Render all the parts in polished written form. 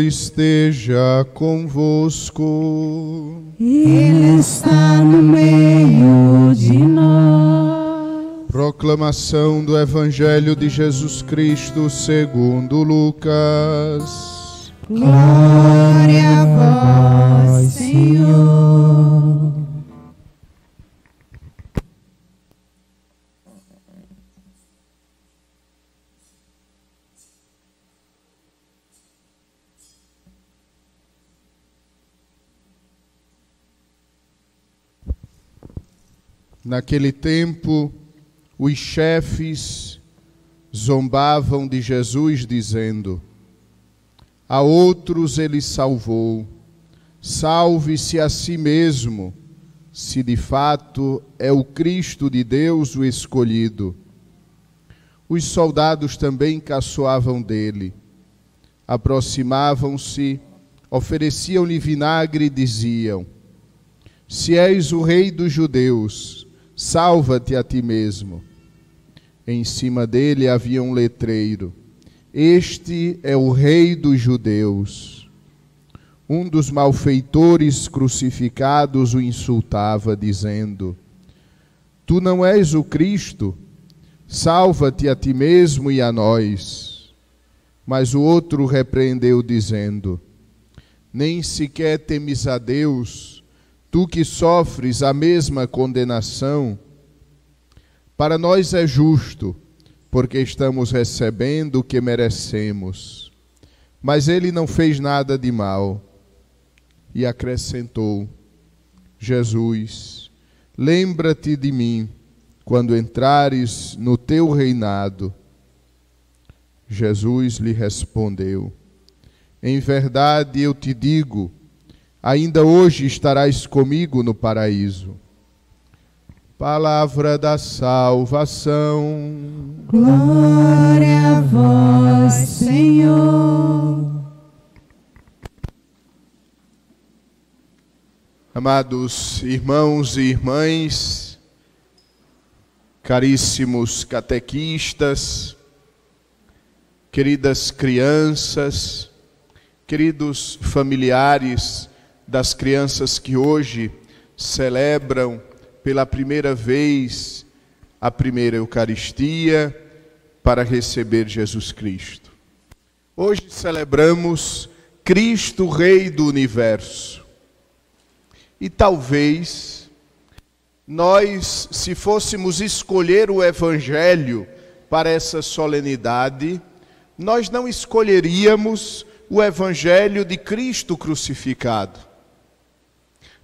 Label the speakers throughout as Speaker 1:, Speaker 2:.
Speaker 1: Esteja convosco.
Speaker 2: Ele está no meio de nós.
Speaker 1: Proclamação do Evangelho de Jesus Cristo segundo Lucas.
Speaker 2: Glória a vós, Senhor.
Speaker 1: Naquele tempo, os chefes zombavam de Jesus, dizendo: a outros ele salvou, salve-se a si mesmo, se de fato é o Cristo de Deus o escolhido. Os soldados também caçoavam dele. Aproximavam-se, ofereciam-lhe vinagre e diziam: se és o rei dos judeus, salva-te a ti mesmo. Em cima dele havia um letreiro: este é o rei dos judeus. Um dos malfeitores crucificados o insultava, dizendo: tu não és o Cristo? Salva-te a ti mesmo e a nós. Mas o outro repreendeu, dizendo: nem sequer temes a Deus, tu que sofres a mesma condenação? Para nós é justo, porque estamos recebendo o que merecemos. Mas ele não fez nada de mal. E acrescentou: Jesus, lembra-te de mim quando entrares no teu reinado. Jesus lhe respondeu: em verdade eu te digo, ainda hoje estarás comigo no paraíso. Palavra da salvação.
Speaker 2: Glória a vós, Senhor.
Speaker 1: Amados irmãos e irmãs, caríssimos catequistas, queridas crianças, queridos familiares das crianças que hoje celebram pela primeira vez a primeira Eucaristia para receber Jesus Cristo. Hoje celebramos Cristo, Rei do Universo. E talvez nós, se fôssemos escolher o Evangelho para essa solenidade, nós não escolheríamos o Evangelho de Cristo crucificado.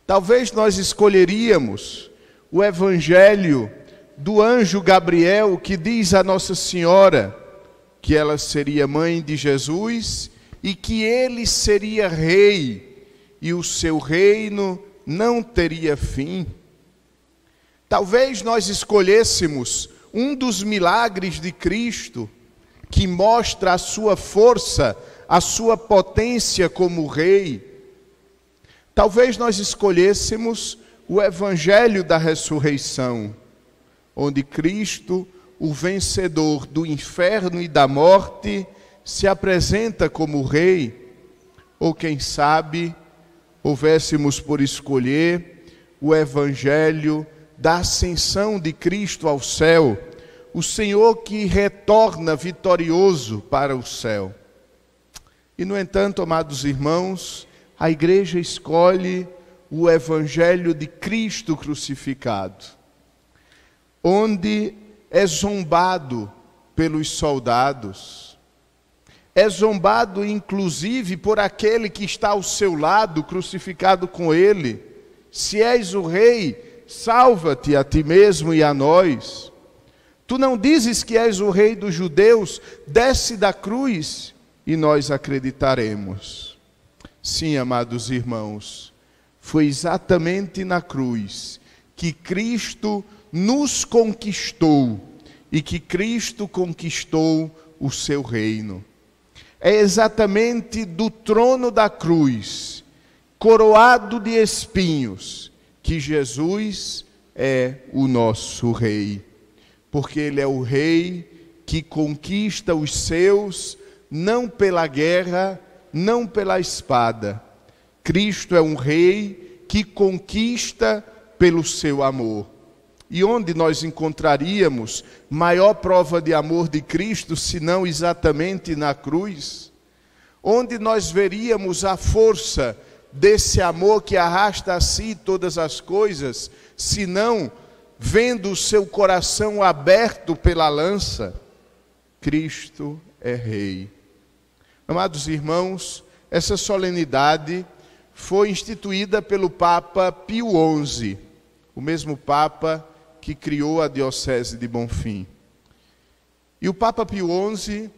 Speaker 1: Talvez nós escolheríamos o Evangelho do anjo Gabriel, que diz a Nossa Senhora que ela seria mãe de Jesus e que ele seria rei e o seu reino não teria fim. Talvez nós escolhêssemos um dos milagres de Cristo, que mostra a sua força, a sua potência como rei. Talvez nós escolhêssemos o evangelho da ressurreição, onde Cristo, o vencedor do inferno e da morte, se apresenta como rei, ou quem sabe, houvéssemos por escolher o evangelho da ascensão de Cristo ao céu, o Senhor que retorna vitorioso para o céu. E, no entanto, amados irmãos, a igreja escolhe o evangelho de Cristo crucificado, onde é zombado pelos soldados, é zombado inclusive por aquele que está ao seu lado, crucificado com ele. Se és o rei, salva-te a ti mesmo e a nós. Tu não dizes que és o rei dos judeus? Desce da cruz e nós acreditaremos. Sim, amados irmãos, foi exatamente na cruz que Cristo nos conquistou e que Cristo conquistou o seu reino. É exatamente do trono da cruz, coroado de espinhos, que Jesus é o nosso rei. Porque ele é o rei que conquista os seus, não pela guerra, não pela espada. Cristo é um rei que conquista pelo seu amor. E onde nós encontraríamos maior prova de amor de Cristo, senão exatamente na cruz? Onde nós veríamos a força desse amor que arrasta a si todas as coisas, senão vendo o seu coração aberto pela lança? Cristo é Rei. Amados irmãos, essa solenidade foi instituída pelo Papa Pio XI, o mesmo Papa que criou a Diocese de Bonfim. E o Papa Pio XI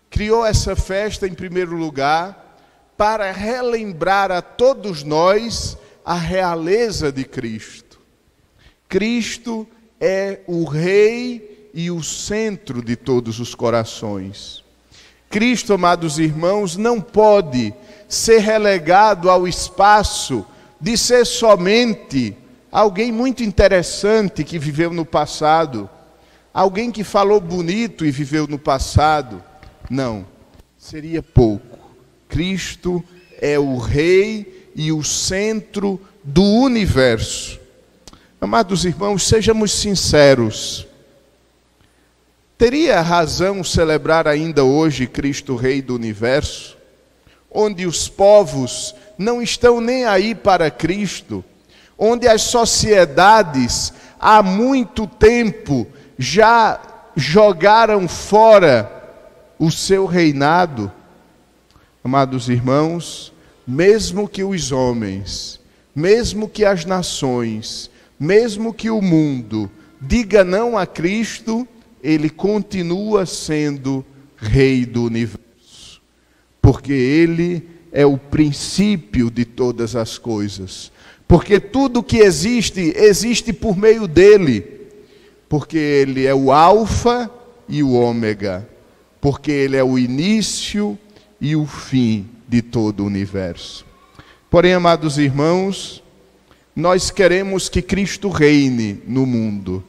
Speaker 1: criou essa festa, em primeiro lugar, para relembrar a todos nós a realeza de Cristo. Cristo é o Rei e o centro de todos os corações. Cristo, amados irmãos, não pode ser relegado ao espaço de ser somente alguém muito interessante que viveu no passado, alguém que falou bonito e viveu no passado. Não, seria pouco. Cristo é o Rei e o centro do universo. Amados irmãos, sejamos sinceros. Teria razão celebrar ainda hoje Cristo Rei do universo, onde os povos não estão nem aí para Cristo, onde as sociedades há muito tempo já jogaram fora o seu reinado? Amados irmãos, mesmo que os homens, mesmo que as nações, mesmo que o mundo diga não a Cristo, ele continua sendo Rei do universo, porque ele é o princípio de todas as coisas. Porque tudo que existe, existe por meio dele. Porque ele é o alfa e o ômega. Porque ele é o início e o fim de todo o universo. Porém, amados irmãos, nós queremos que Cristo reine no mundo.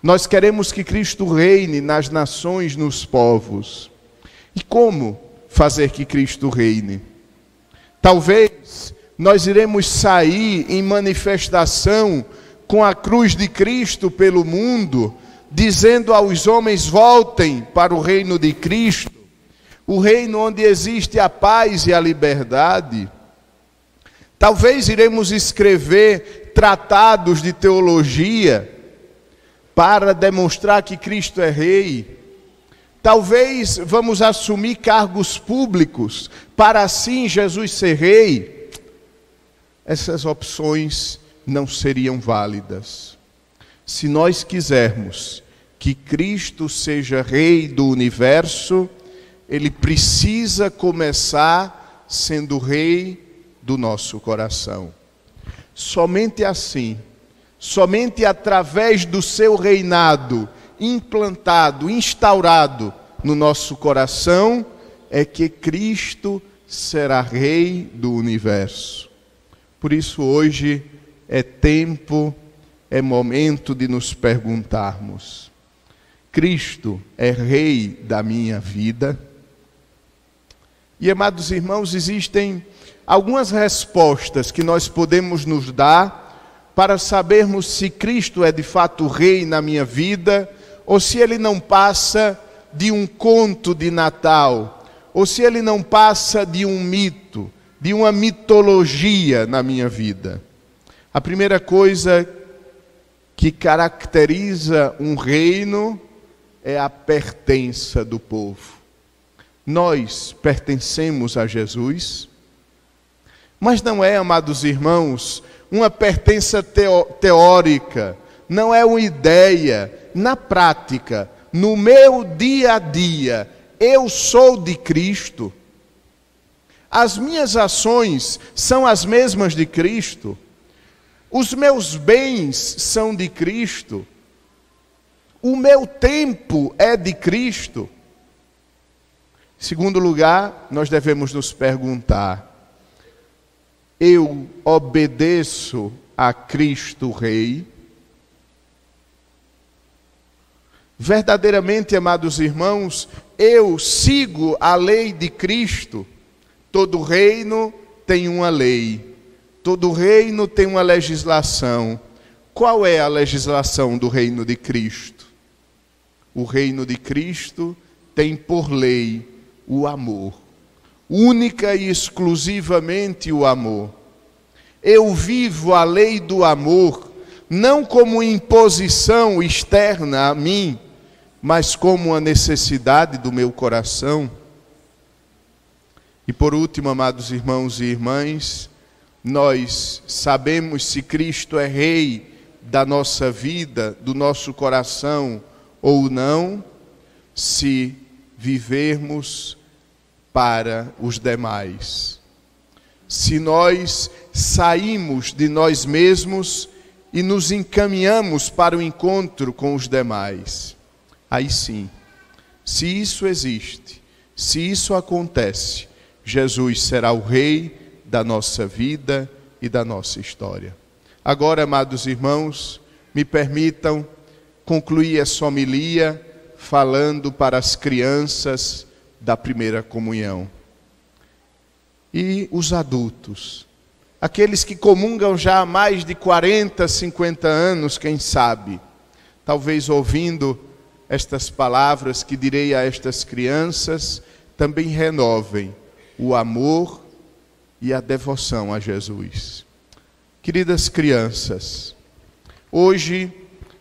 Speaker 1: Nós queremos que Cristo reine nas nações, nos povos. E como fazer que Cristo reine? Talvez nós iremos sair em manifestação com a cruz de Cristo pelo mundo, dizendo aos homens: voltem para o reino de Cristo, o reino onde existe a paz e a liberdade. Talvez iremos escrever tratados de teologia para demonstrar que Cristo é Rei. Talvez vamos assumir cargos públicos para assim Jesus ser Rei. Essas opções não seriam válidas. Se nós quisermos que Cristo seja Rei do universo, ele precisa começar sendo Rei do nosso coração. Somente assim, somente através do seu reinado implantado, instaurado no nosso coração, é que Cristo será Rei do universo. Por isso hoje é tempo, é momento de nos perguntarmos: Cristo é Rei da minha vida? E, amados irmãos, existem algumas respostas que nós podemos nos dar para sabermos se Cristo é de fato Rei na minha vida, ou se Ele não passa de um conto de Natal, ou se Ele não passa de um mito, de uma mitologia na minha vida. A primeira coisa que caracteriza um reino é a pertença do povo. Nós pertencemos a Jesus, mas não é, amados irmãos, uma pertença teórica, não é uma ideia. Na prática, no meu dia a dia, eu sou de Cristo. As minhas ações são as mesmas de Cristo. Os meus bens são de Cristo. O meu tempo é de Cristo. Em segundo lugar, nós devemos nos perguntar: eu obedeço a Cristo Rei? Verdadeiramente, amados irmãos, eu sigo a lei de Cristo. Todo reino tem uma lei. Todo reino tem uma legislação. Qual é a legislação do reino de Cristo? O reino de Cristo tem por lei o amor. Única e exclusivamente o amor. Eu vivo a lei do amor, não como imposição externa a mim, mas como uma necessidade do meu coração. E por último, amados irmãos e irmãs, nós sabemos se Cristo é Rei da nossa vida, do nosso coração ou não, se vivermos para os demais. Se nós saímos de nós mesmos e nos encaminhamos para o encontro com os demais. Aí sim, se isso existe, se isso acontece, Jesus será o Rei da nossa vida e da nossa história. Agora, amados irmãos, me permitam concluir essa homilia falando para as crianças da primeira comunhão. E os adultos, aqueles que comungam já há mais de 40, 50 anos, quem sabe, talvez ouvindo estas palavras que direi a estas crianças, também renovem o amor e a devoção a Jesus. Queridas crianças, hoje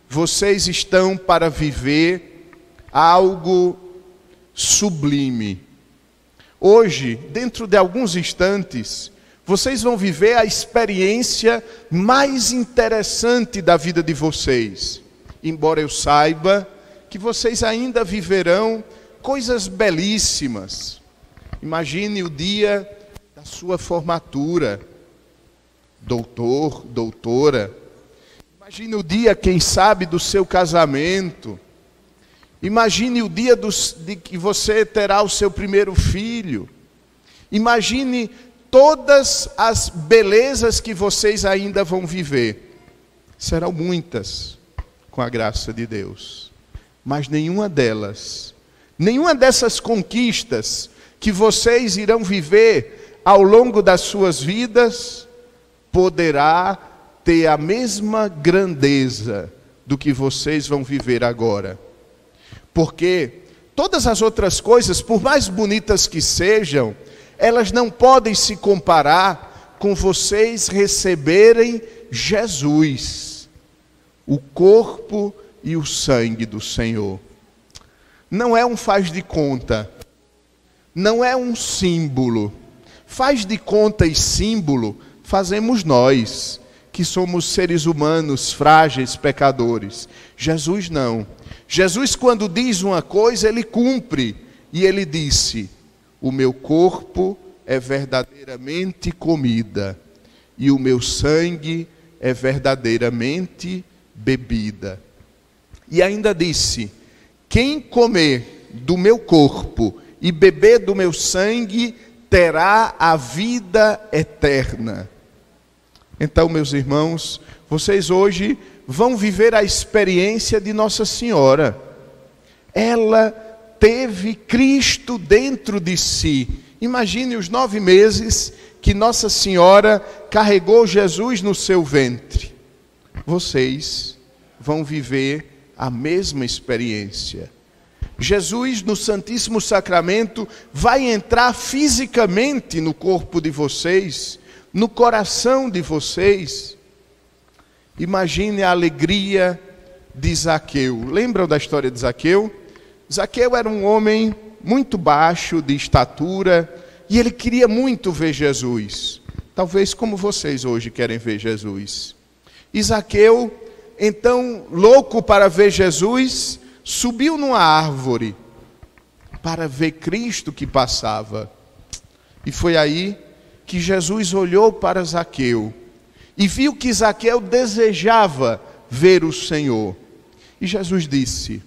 Speaker 1: vocês estão para viver algo sublime. Hoje, dentro de alguns instantes, vocês vão viver a experiência mais interessante da vida de vocês. Embora eu saiba que vocês ainda viverão coisas belíssimas. Imagine o dia da sua formatura, doutor, doutora. Imagine o dia, quem sabe, do seu casamento. Imagine o dia de que você terá o seu primeiro filho. Imagine todas as belezas que vocês ainda vão viver. Serão muitas, com a graça de Deus. Mas nenhuma dessas conquistas que vocês irão viver ao longo das suas vidas, poderá ter a mesma grandeza do que vocês vão viver agora. Porque todas as outras coisas, por mais bonitas que sejam, elas não podem se comparar com vocês receberem Jesus, o corpo e o sangue do Senhor. Não é um faz de conta, não é um símbolo. Faz de conta e símbolo fazemos nós, que somos seres humanos, frágeis, pecadores. Jesus não. Jesus, quando diz uma coisa, ele cumpre. E ele disse: o meu corpo é verdadeiramente comida, e o meu sangue é verdadeiramente bebida. E ainda disse: quem comer do meu corpo e beber do meu sangue terá a vida eterna. Então, meus irmãos, vocês hoje vão viver a experiência de Nossa Senhora. Ela teve Cristo dentro de si. Imagine os 9 meses que Nossa Senhora carregou Jesus no seu ventre. Vocês vão viver a mesma experiência. Jesus, no Santíssimo Sacramento, vai entrar fisicamente no corpo de vocês, no coração de vocês. Imagine a alegria de Zaqueu. Lembram da história de Zaqueu? Zaqueu era um homem muito baixo de estatura e ele queria muito ver Jesus. Talvez como vocês hoje querem ver Jesus. E Zaqueu, então, louco para ver Jesus, subiu numa árvore para ver Cristo que passava. E foi aí que Jesus olhou para Zaqueu e viu que Zaqueu desejava ver o Senhor. E Jesus disse: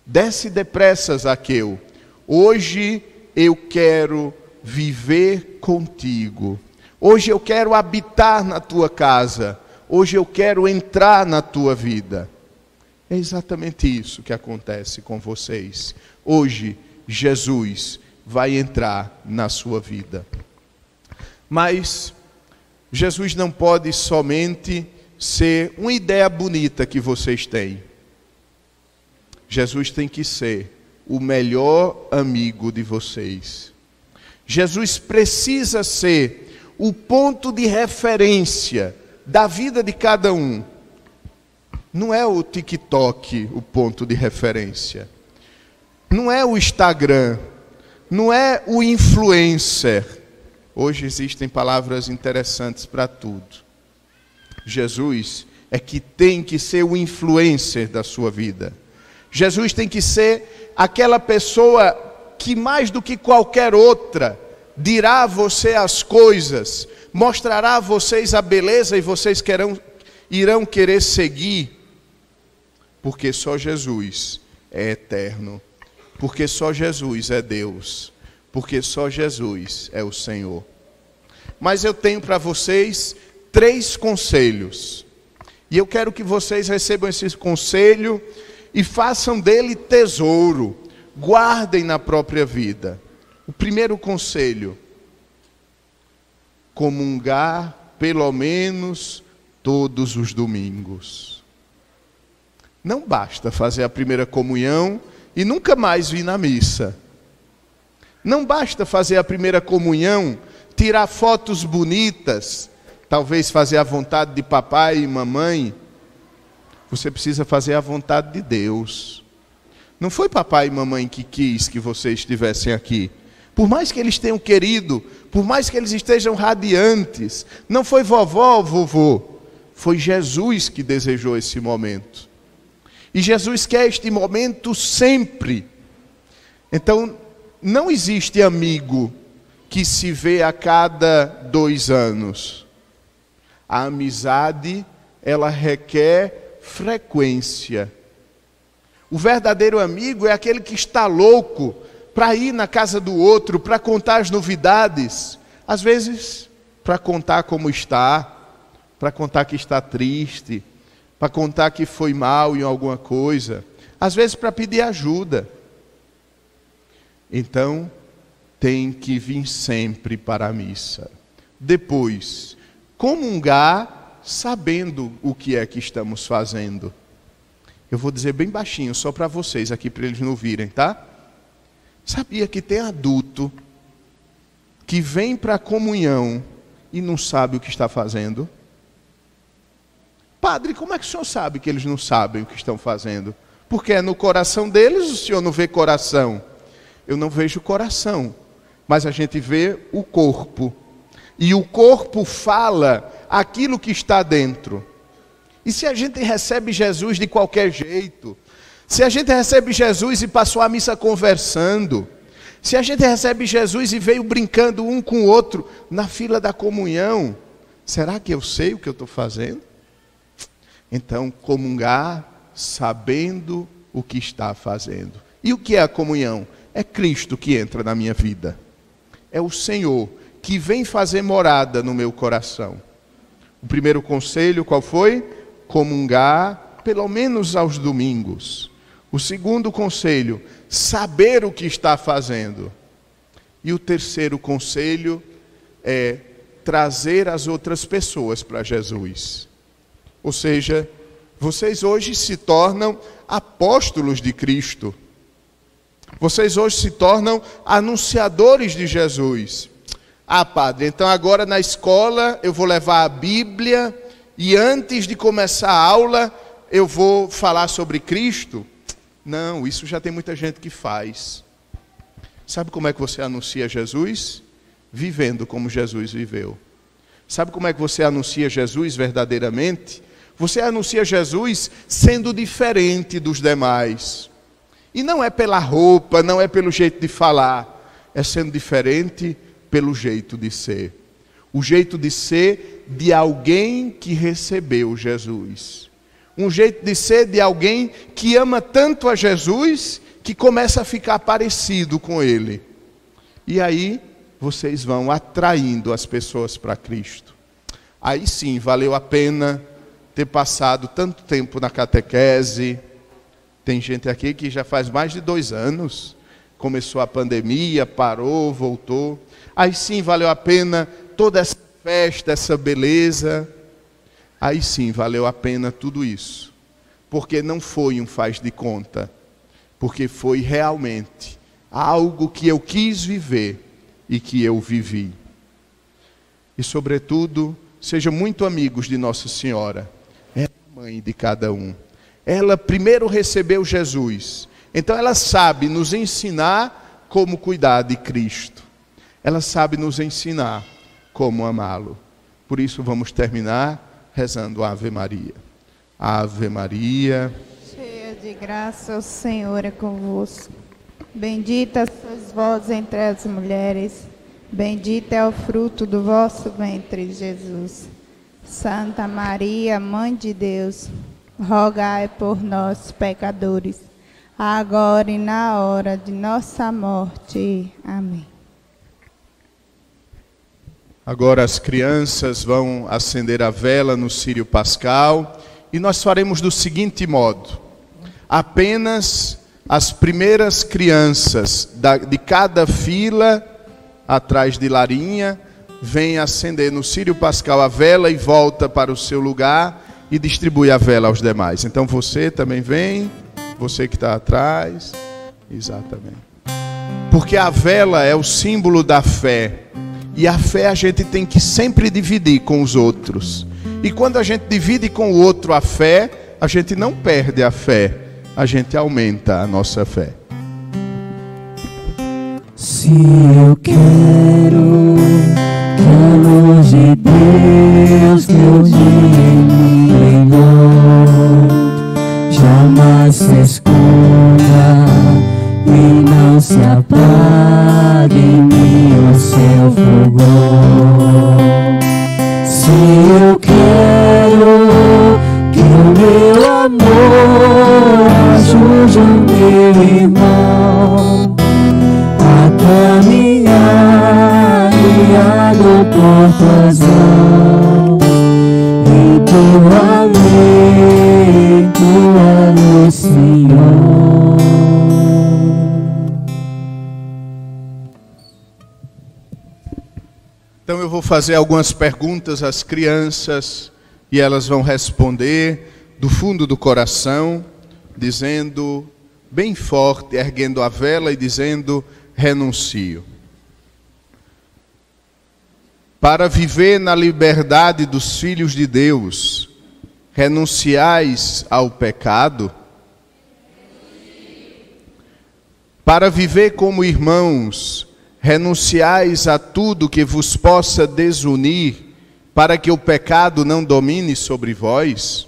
Speaker 1: desce depressa, Zaqueu, hoje eu quero viver contigo. Hoje eu quero habitar na tua casa. Hoje eu quero entrar na tua vida. É exatamente isso que acontece com vocês. Hoje, Jesus vai entrar na sua vida. Mas Jesus não pode somente ser uma ideia bonita que vocês têm. Jesus tem que ser o melhor amigo de vocês. Jesus precisa ser o ponto de referência da vida de cada um. Não é o TikTok o ponto de referência. Não é o Instagram. Não é o influencer. Hoje existem palavras interessantes para tudo. Jesus é que tem que ser o influencer da sua vida. Jesus tem que ser aquela pessoa que mais do que qualquer outra dirá a você as coisas, mostrará a vocês a beleza e vocês irão querer seguir. Porque só Jesus é eterno. Porque só Jesus é Deus. Porque só Jesus é o Senhor. Mas eu tenho para vocês 3 conselhos. E eu quero que vocês recebam esse conselho e façam dele tesouro. Guardem na própria vida. O primeiro conselho: comungar pelo menos todos os domingos. Não basta fazer a primeira comunhão e nunca mais vir na missa. Não basta fazer a primeira comunhão, tirar fotos bonitas, talvez fazer a vontade de papai e mamãe. Você precisa fazer a vontade de Deus. Não foi papai e mamãe que quis que vocês estivessem aqui. Por mais que eles tenham querido, por mais que eles estejam radiantes, não foi vovó ou vovô, foi Jesus que desejou esse momento. E Jesus quer este momento sempre. Então, não existe amigo que se vê a cada 2 anos. A amizade, ela requer frequência. O verdadeiro amigo é aquele que está louco para ir na casa do outro, para contar as novidades. Às vezes, para contar como está, para contar que está triste, para contar que foi mal em alguma coisa. Às vezes, para pedir ajuda. Então, tem que vir sempre para a missa. Depois, comungar sabendo o que é que estamos fazendo. Eu vou dizer bem baixinho, só para vocês aqui, para eles não ouvirem, tá? Sabia que tem adulto que vem para a comunhão e não sabe o que está fazendo? Padre, como é que o senhor sabe que eles não sabem o que estão fazendo? Porque é no coração deles, o senhor não vê coração. Eu não vejo coração, mas a gente vê o corpo. E o corpo fala aquilo que está dentro. E se a gente recebe Jesus de qualquer jeito, se a gente recebe Jesus e passou a missa conversando, se a gente recebe Jesus e veio brincando um com o outro na fila da comunhão, será que eu sei o que eu estou fazendo? Então, comungar sabendo o que está fazendo. E o que é a comunhão? É Cristo que entra na minha vida. É o Senhor que vem fazer morada no meu coração. O primeiro conselho qual foi? Comungar pelo menos aos domingos. O segundo conselho, saber o que está fazendo. E o terceiro conselho é trazer as outras pessoas para Jesus. Ou seja, vocês hoje se tornam apóstolos de Cristo. Vocês hoje se tornam anunciadores de Jesus. Ah, padre, então agora na escola eu vou levar a Bíblia e antes de começar a aula eu vou falar sobre Cristo? Não, isso já tem muita gente que faz. Sabe como é que você anuncia Jesus? Vivendo como Jesus viveu. Sabe como é que você anuncia Jesus verdadeiramente? Você anuncia Jesus sendo diferente dos demais. E não é pela roupa, não é pelo jeito de falar. É sendo diferente pelo jeito de ser. O jeito de ser de alguém que recebeu Jesus. Um jeito de ser de alguém que ama tanto a Jesus que começa a ficar parecido com Ele. E aí vocês vão atraindo as pessoas para Cristo. Aí sim, valeu a pena ter passado tanto tempo na catequese. Tem gente aqui que já faz mais de 2 anos. Começou a pandemia, parou, voltou. Aí sim, valeu a pena toda essa festa, essa beleza. Aí sim, valeu a pena tudo isso. Porque não foi um faz de conta. Porque foi realmente algo que eu quis viver e que eu vivi. E sobretudo, sejam muito amigos de Nossa Senhora. Ela é a mãe de cada um. Ela primeiro recebeu Jesus. Então ela sabe nos ensinar como cuidar de Cristo. Ela sabe nos ensinar como amá-lo. Por isso vamos terminar rezando a Ave Maria. Ave Maria,
Speaker 2: Cheia de graça, o Senhor é convosco. Bendita sois vós entre as mulheres. Bendito é o fruto do vosso ventre, Jesus. Santa Maria, Mãe de Deus, rogai por nós, pecadores, agora e na hora de nossa morte. Amém.
Speaker 1: agora as crianças vão acender a vela no círio pascal e nós faremos do seguinte modo: apenas as primeiras crianças de cada fila, atrás de Larinha, vêm acender no círio pascal a vela e volta para o seu lugar e distribui a vela aos demais. Então você também vem, você que está atrás, exatamente. Porque a vela é o símbolo da fé, e a fé a gente tem que sempre dividir com os outros. E quando a gente divide com o outro a fé, a gente não perde a fé, a gente aumenta a nossa fé.
Speaker 3: Se eu quero que a luz de Deus que o dia me ligou jamais se esconda e não se apague em mim o seu fulgor. Se eu quero que o meu amor ajude o meu irmão a caminhar guiado por tuas mãos, em tua lei, em tua luz, Senhor.
Speaker 1: Então eu vou fazer algumas perguntas às crianças e elas vão responder do fundo do coração, dizendo bem forte, erguendo a vela e dizendo: renuncio. Para viver na liberdade dos filhos de Deus, renunciais ao pecado? Para viver como irmãos, renunciais a tudo que vos possa desunir, para que o pecado não domine sobre vós?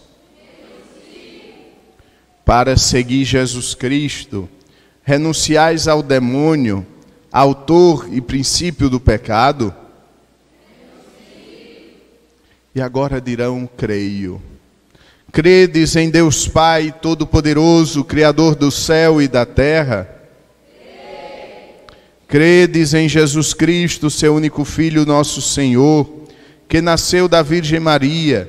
Speaker 1: Para seguir Jesus Cristo, renunciais ao demônio, autor e princípio do pecado? E agora dirão: creio. Credes em Deus Pai Todo-Poderoso, Criador do céu e da terra? Credes em Jesus Cristo, seu único Filho, nosso Senhor, que nasceu da Virgem Maria,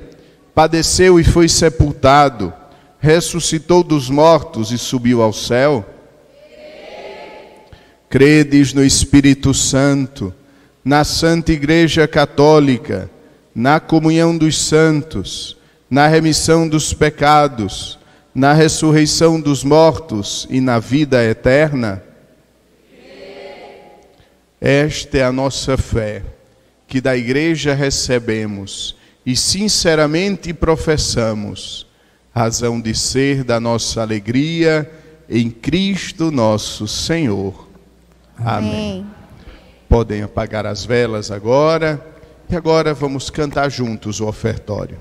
Speaker 1: padeceu e foi sepultado, ressuscitou dos mortos e subiu ao céu? Credes no Espírito Santo, na Santa Igreja Católica, na comunhão dos santos, na remissão dos pecados, na ressurreição dos mortos e na vida eterna? Esta é a nossa fé, que da Igreja recebemos e sinceramente professamos, razão de ser da nossa alegria em Cristo nosso Senhor. Amém. Podem apagar as velas agora, e agora vamos cantar juntos o ofertório.